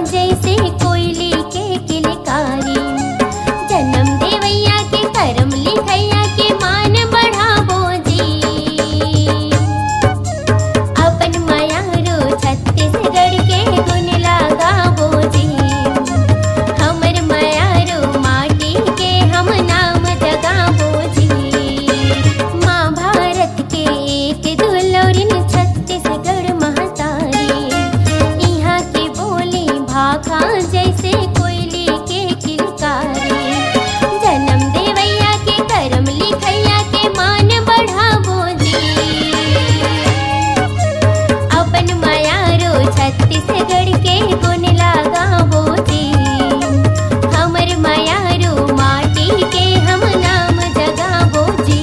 जैसे कोयली के किलकारी। जन्म देवैया के करम लिखैया के मान बढ़ाबो जी। अपन मायारो छत्तीसगढ़ के गुण लगाबो जी। हमर मायारो माटी के हम नाम जगाबो जी। माँ भारत के एक दुलौरिन छत्तीसगढ़ महतारी। यहाँ की बोली भाखा जैसे कोयली के किलकारी। जन्म देवैया के करम लिखैया के मान बढ़ाबो जी। अपन मायारो छत्तीसगढ़ के गुण लगाबो जी। हमर मायारो माटी के हम नाम जगाबो जी।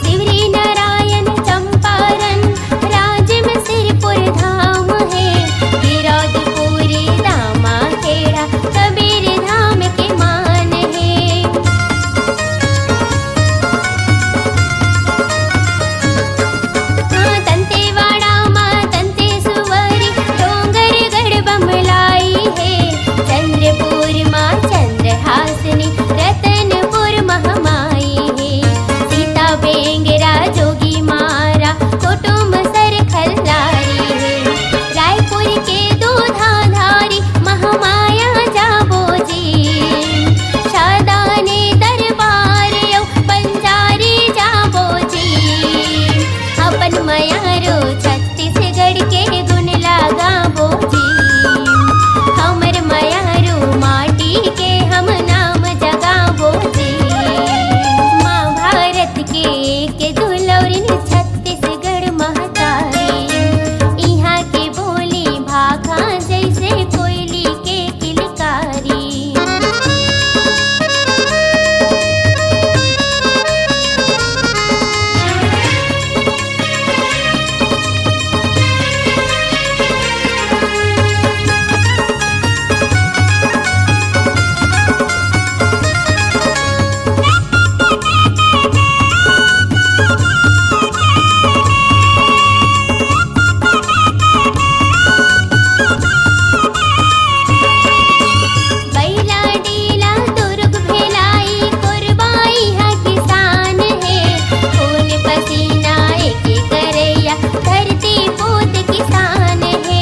शिवरी नारायण चंपारण राज्य में सिरपुर धाम है। गिरौदपुरी दामा खेड़ा कबीर धाम के मान है। तंतेवाड़ा माँ तंतेश्वरी डोंगरगढ़ बमलाई है। चंद्रपुर माँ चंद्रहासिनी रतनपुर महामाई है। सीता बेंगरा जोगी मारा कुटुंब सर खल्लारी है। रायपुर के दूधाधारी महामाया जाबो जी। शादाने दरबार यौ पंजारी जाबो जी। अपन मायारो छत्तीसगढ़ के गुण लगाबो जी। हमर मायारो माटी के हम नाम जगाबो जी। माँ भारत के एक दुलौरिन छत्तीसगढ़ महतारी। यहाँ की बोली भाखा जैसे कोयली के किलकारी। बैला डीला दुर्ग भेलाई कुरबाई है किसान है। खून पसीना एक करैया धरती पूत किसान है।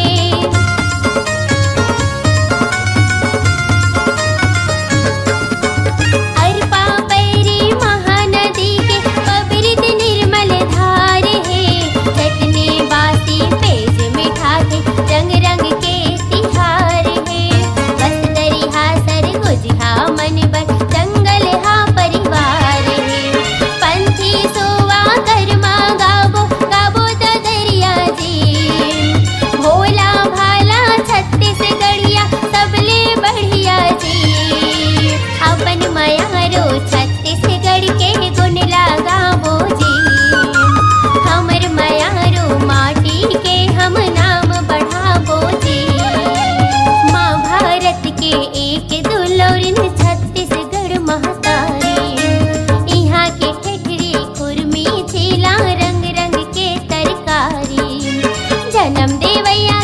अरपा पैरी महानदी के पवित्र निर्मल धार है। चटनी बासी पेज मिठा के रंग रंग के तिहार है। बस्तरी हा सरगुज हा मनबर जंगल हा परिवार है। पंथी सोवा कर्मा गाबो गाबो दरिया जी। भोला भाला छत्तीसगढ़िया सबले बढ़िया जी। अपन मायारो छत्तीसगढ़ के गुण लगाबो जी। हमर मायारो माटी के हम नाम बढ़ाबो जी। माँ भारत के एक दुलौरिन छत्तीसगढ़ महतारी। यहाँ के ठेठरी कुर्मी छीला रंग रंग के तरकारी। जन्म देवैया